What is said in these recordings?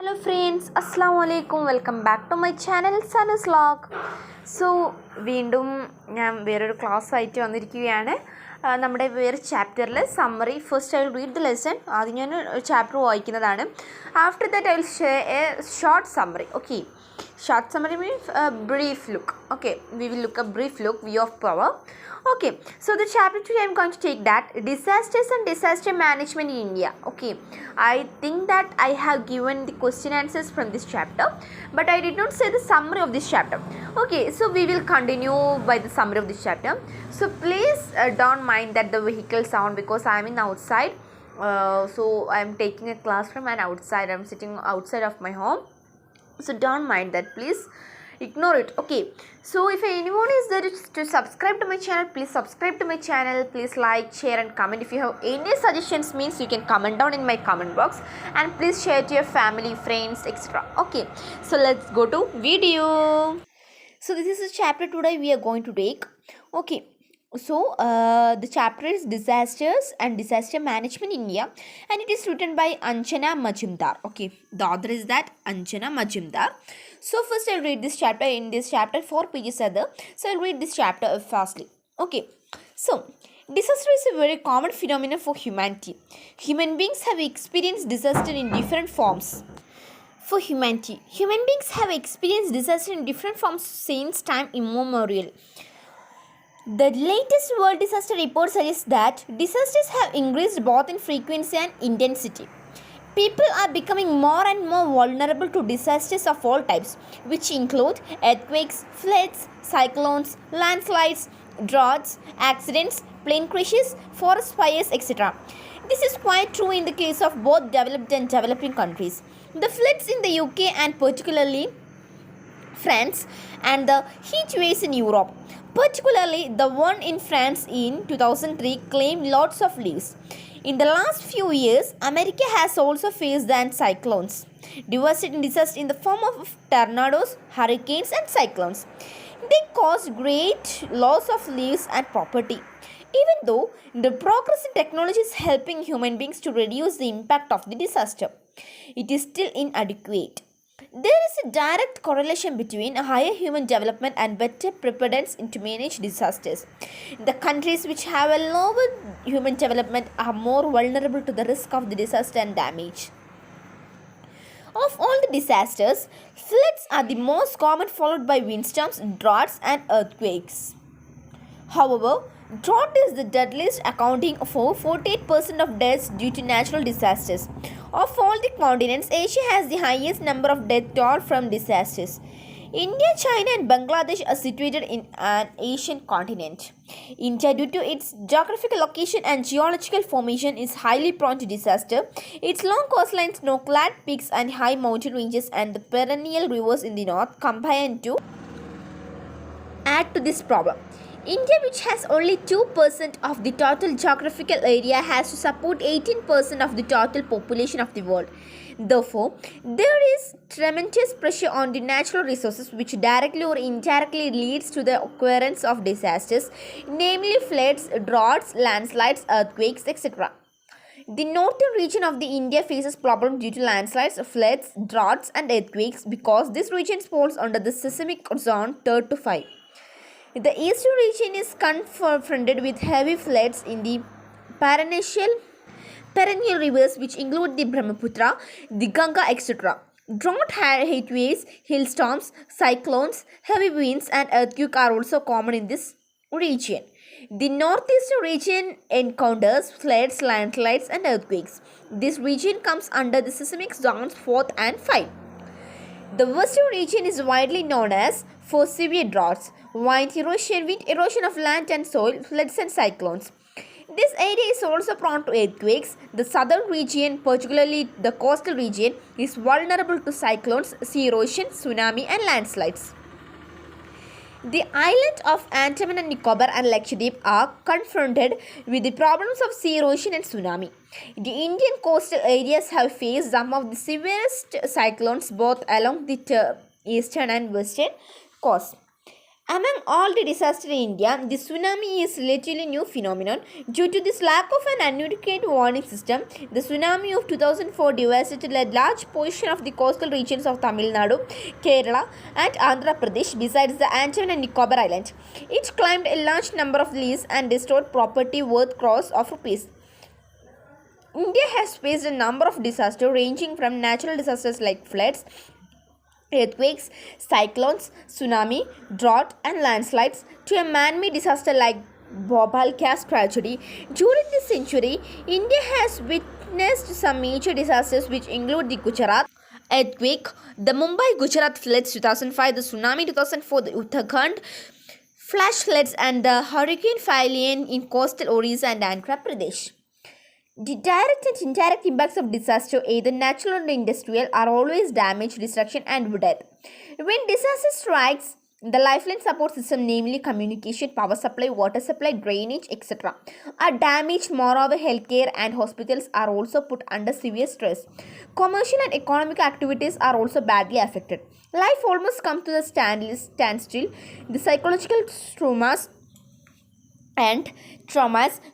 Hello friends, Assalamu alaikum. Welcome back to my channel Sanus Log. So വീണ്ടും ഞാൻ വേറൊരു class ആയിട്ട് വന്നിരിക്കുകയാണ്. നമ്മുടെ വേറെ ചാപ്റ്ററിൽ summary. First I will read the lesson. ആദ്യം ഞാൻ ഒരു ചാപ്റ്റർ വായിക്കുന്നതാണ്. After that I will share A short summary. Okay, short summary means a brief look. Okay, we will look a brief look view of power. Okay, so the chapter today I'm going to take that disasters and disaster management in India. Okay, I think that I have given the question answers from this chapter, but I did not say the summary of this chapter. Okay, so we will continue by the summary of this chapter. So please don't mind that the vehicle sound because I am in outside. So I am taking a class from an outside. I am sitting outside of my home. So don't mind that, please ignore it. Okay, so if anyone is there to subscribe to my channel, please subscribe to my channel. Please like, share and comment. If you have any suggestions means you can comment down in my comment box, and please share to your family, friends, etc. Okay, so let's go to video. So this is the chapter today we are going to take. Okay, so the chapter is disasters and disaster management in India, and it is written by Anjana Majumdar. Okay, the author is that Anjana Majumdar. So first I'll read this chapter. In this chapter 4 pages are there, so I'll read this chapter fastly. Okay, so disaster is a very common phenomenon for humanity. Human beings have experienced disaster in different forms. For humanity, human beings have experienced disaster in different forms since time immemorial. The latest world disaster report suggests that disasters have increased both in frequency and intensity. People are becoming more and more vulnerable to disasters of all types, which include earthquakes, floods, cyclones, landslides, droughts, accidents, plane crashes, forest fires, etc. This is quite true in the case of both developed and developing countries. The floods in the UK and particularly France, and the heat waves in Europe, particularly the one in France in 2003, claimed lots of lives. In the last few years, America has also faced the cyclones, devastating disasters in the form of tornadoes, hurricanes, and cyclones. They caused great loss of lives and property. Even though the progress in technology is helping human beings to reduce the impact of the disaster, it is still inadequate. There is a direct correlation between a higher human development and better preparedness to manage disasters. The countries which have a lower human development are more vulnerable to the risk of the disaster and damage. Of all the disasters, floods are the most common, followed by windstorms, droughts, and earthquakes. However, drought is the deadliest, accounting for 48% of deaths due to natural disasters. Of all the continents, Asia has the highest number of death toll from disasters. India, China, and Bangladesh are situated in an Asian continent. India, due to its geographical location and geological formation, is highly prone to disaster. Its long coastlines, snow-clad peaks, and high mountain ranges, and the perennial rivers in the north combine to add to this problem. India, which has only 2% of the total geographical area, has to support 18% of the total population of the world. Therefore, there is tremendous pressure on the natural resources, which directly or indirectly leads to the occurrence of disasters, namely floods, droughts, landslides, earthquakes, etc. The northern region of the India faces problems due to landslides, floods, droughts, and earthquakes because this region falls under the seismic zone 3 to 5. The eastern region is confronted with heavy floods in the perennial rivers, which include the Brahmaputra, the Ganga, etc. Drought, heat waves, hailstorms, cyclones, heavy winds, and earthquakes are also common in this region. The northeastern region encounters floods, landslides, and earthquakes. This region comes under the seismic zones 4 and 5. The western region is widely known as for severe droughts, wind erosion of land and soil, floods, and cyclones. This area is also prone to earthquakes. The southern region, particularly the coastal region, is vulnerable to cyclones, sea erosion, tsunami, and landslides. The island of Andaman and Nicobar and Lakshadweep are confronted with the problems of sea erosion and tsunami. The Indian coastal areas have faced some of the severest cyclones both along the eastern and western coast. Among all the disasters in India, the tsunami is relatively new phenomenon. Due to this lack of an adequate warning system, the tsunami of 2004 devastated a large portion of the coastal regions of Tamil Nadu, Kerala and Andhra Pradesh besides the Andaman and Nicobar Islands. It claimed a large number of lives and destroyed property worth crores of rupees. India has faced a number of disasters ranging from natural disasters like floods, earthquakes, cyclones, tsunami, drought, and landslides to a man-made disaster like Bhopal gas tragedy. During this century, India has witnessed some major disasters which include the Gujarat earthquake, the Mumbai Gujarat floods 2005, the tsunami 2004, the Uttarakhand flash floods, and the Hurricane Philion in coastal Orissa and Andhra Pradesh. The direct and indirect impacts of disaster, either natural or industrial, are always damage, destruction, and death. When disaster strikes, the lifeline support system, namely communication, power supply, water supply, drainage, etc., are damaged. Moreover, healthcare and hospitals are also put under severe stress. Commercial and economic activities are also badly affected. Life almost comes to the standstill. The psychological traumas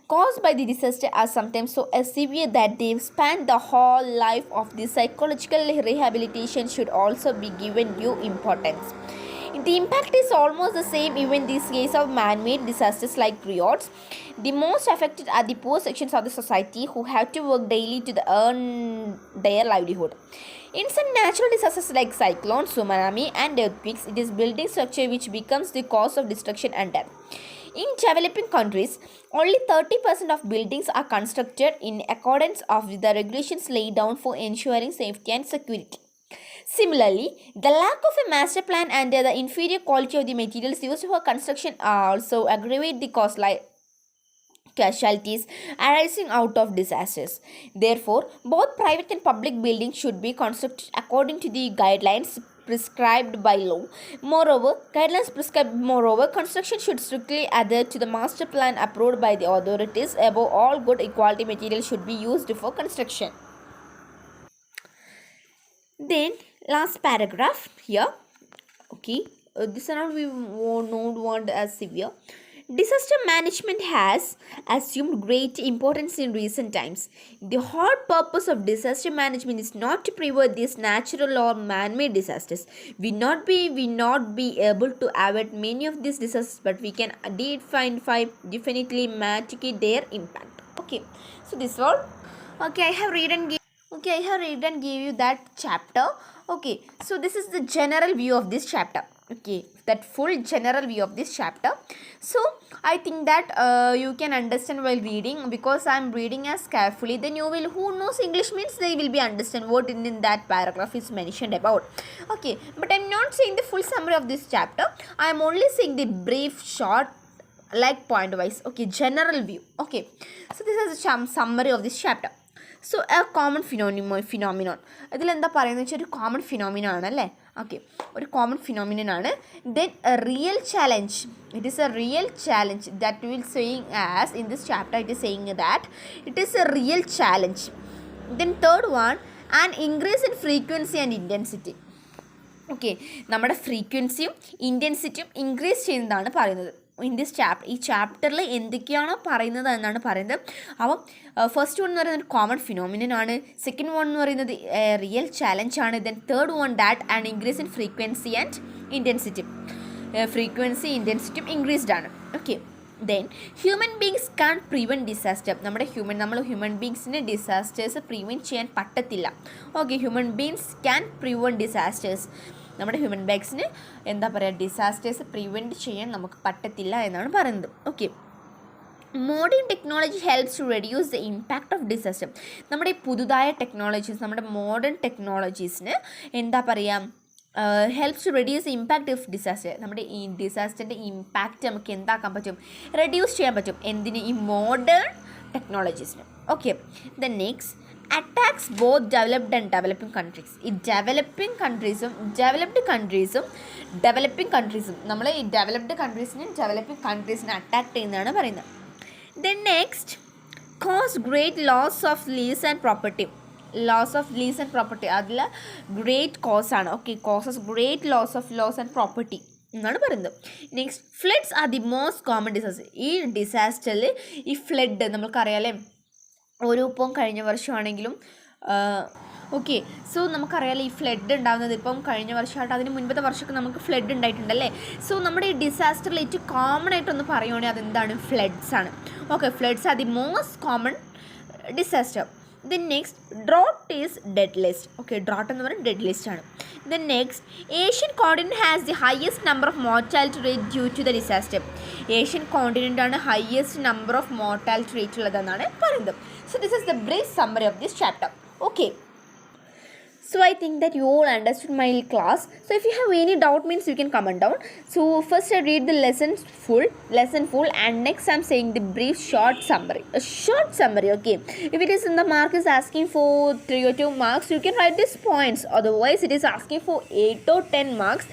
caused by the disaster are sometimes so severe that they span the whole life of the psychological rehabilitation should also be given due importance. The impact is almost the same even in this case of man-made disasters like riots. The most affected are the poor sections of the society who have to work daily to earn their livelihood. In some natural disasters like cyclones, tsunami and earthquakes, it is building structure which becomes the cause of destruction and death. In developing countries, only 30% of buildings are constructed in accordance with the regulations laid down for ensuring safety and security. Similarly, the lack of a master plan and the inferior quality of the materials used for construction also aggravate the casualties arising out of disasters. Therefore, both private and public buildings should be constructed according to the guidelines prescribed by law. Moreover, construction should strictly adhere to the master plan approved by the authorities. Above all, good quality materials should be used for construction. Then, last paragraph here. Okay, this around we not want as severe. Disaster management has assumed great importance in recent times. The whole purpose of disaster management is not to prevent these natural or man-made disasters. We not be able to avoid many of these disasters, but we can definitely mitigate their impact. Okay, so this all. Okay, I have read and gave you that chapter. Okay, so this is the general view of this chapter. Okay, that full general view of this chapter. So I think that you can understand while reading, because I am reading as carefully. Then you will, who knows English means, they will be understand what in that paragraph is mentioned about. Okay, but I am not saying the full summary of this chapter. I am only saying the brief short like point wise. Okay, general view. Okay, so this is a summary of this chapter. So a common phenomenon. ഇതിൽ എന്താ പറയുന്നത് വെച്ചാൽ ഒരു common phenomenon ആണല്ലേ. Okay, ഒരു common phenomenon ആണ്. Then A real challenge. It is A real challenge that will saying as in this chapter it is saying that it is A real challenge. Then third one, an increase in frequency and intensity. Okay, നമ്മുടെ ഫ്രീക്വൻസിയും ഇൻറ്റൻസിറ്റിയും increase ചെയ്യുന്നതാണ് പറയുന്നത് in this chapter. ഈ ചാപ്റ്ററിൽ എന്തൊക്കെയാണോ പറയുന്നത് എന്നാണ് പറയുന്നത്. അപ്പം ഫസ്റ്റ് വൺ എന്ന് പറയുന്നത് ഒരു കോമൺ ഫിനോമിനൻ ആണ്. സെക്കൻഡ് വൺ എന്ന് പറയുന്നത് റിയൽ ചാലഞ്ച് ആണ്. Then third one that and increase in frequency and intensity. Frequency ഇൻറ്റൻസിറ്റിയും ഇൻക്രീസ്ഡ് ആണ്. Okay, then human beings can prevent disaster. നമ്മൾ ഹ്യൂമൻ ബീങ്സിന് ഡിസാസ്റ്റേഴ്സ് പ്രിവെൻറ്റ് ചെയ്യാൻ പറ്റത്തില്ല. Okay, human beings can prevent disasters. നമ്മുടെ ഹ്യൂമൻ ബീങ്സിന് എന്താ പറയുക, ഡിസാസ്റ്റേഴ്സ് പ്രിവെൻറ്റ് ചെയ്യാൻ നമുക്ക് പറ്റത്തില്ല എന്നാണ് പറയുന്നത്. Okay, modern technology helps to reduce the impact of disaster. നമ്മുടെ ഈ പുതുതായ ടെക്നോളജീസ്, നമ്മുടെ മോഡേൺ ടെക്നോളജീസിന് എന്താ പറയുക, helps to reduce the impact of disaster. നമ്മുടെ ഈ ഡിസാസ്റ്ററിൻ്റെ ഇമ്പാക്റ്റ് നമുക്ക് എന്താക്കാൻ പറ്റും, റെഡ്യൂസ് ചെയ്യാൻ പറ്റും. എന്തിന്, ഈ മോഡേൺ ടെക്നോളജീസിന്. Okay, the next, attacks both developed and developing countries. ഈ ഡെവലപ്പിംഗ് കൺട്രീസും ഡെവലപ്പിംഗ് കൺട്രീസും നമ്മൾ ഈ ഡെവലപ്ഡ് കൺട്രീസിനെ അറ്റാക്ക് ചെയ്യുന്നതാണ് പറയുന്നത്. Then next, cause great loss of lives and property. അതിൽ ഗ്രേറ്റ് കോസ് ആണ്. Okay, causes great loss and property. എന്നാണ് പറയുന്നത്. Next, floods are the most common disaster. ഈ ഡിസാസ്റ്ററിൽ ഈ ഫ്ലഡ് നമുക്കറിയാമല്ലേ, ഓരോ ഇപ്പം കഴിഞ്ഞ വർഷമാണെങ്കിലും ഓക്കെ. സോ നമുക്കറിയാമല്ലോ ഈ ഫ്ലഡ് ഉണ്ടാകുന്നത് ഇപ്പം കഴിഞ്ഞ വർഷമായിട്ട് അതിന് മുൻപത്തെ വർഷമൊക്കെ നമുക്ക് ഫ്ലഡ് ഉണ്ടായിട്ടുണ്ടല്ലേ. സോ നമ്മുടെ ഈ ഡിസാസ്റ്ററിൽ ഏറ്റവും കോമൺ ആയിട്ടൊന്ന് പറയുവാണെങ്കിൽ അതെന്താണ്, ഫ്ലഡ്സ് ആണ്. Okay, floods are the most common disaster. Then next, drought is deadliest. Okay, drought എന്ന് പറയുന്നത് ഡെഡ് ലിസ്റ്റ് ആണ്. Then next, Asian continent has the highest number of mortality rate due to the disaster. Asian continent ആണ് highest number of mortality rate ഉള്ളതെന്നാണ് പറയുന്നത്. So this is the brief summary of this chapter. Okay, so I think that you all understood my class. So if you have any doubt means you can comment down. So first I read the lesson full, and next I'm saying the brief short summary, a short summary. Okay, if it is in the mark is asking for 3 or 2 marks, you can write these points. Otherwise it is asking for 8 or 10 marks.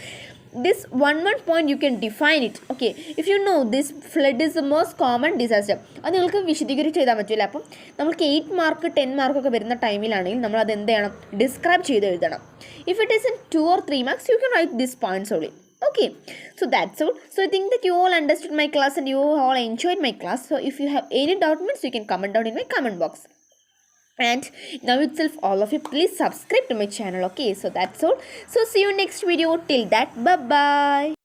This one point you can define it. Okay, if you know this flood is the most common disaster, അത് നിങ്ങൾക്ക് വിശദീകരിച്ച് എഴുതാൻ പറ്റില്ല. അപ്പം നമുക്ക് 8 mark 10 മാർക്കൊക്കെ വരുന്ന ടൈമിലാണെങ്കിൽ നമ്മൾ അത് എന്ത് ചെയ്യണം, ഡിസ്ക്രൈബ് ചെയ്ത് എഴുതണം. If it is in 2 or 3 marks, you can write these points only. Okay, so that's all. So I think that you all understood my class and you all enjoyed my class. So if you have any doubt means you can comment down in my comment box. And now itself, all of you, please subscribe to my channel. Okay, so that's all. So see you next video. Till that, bye bye.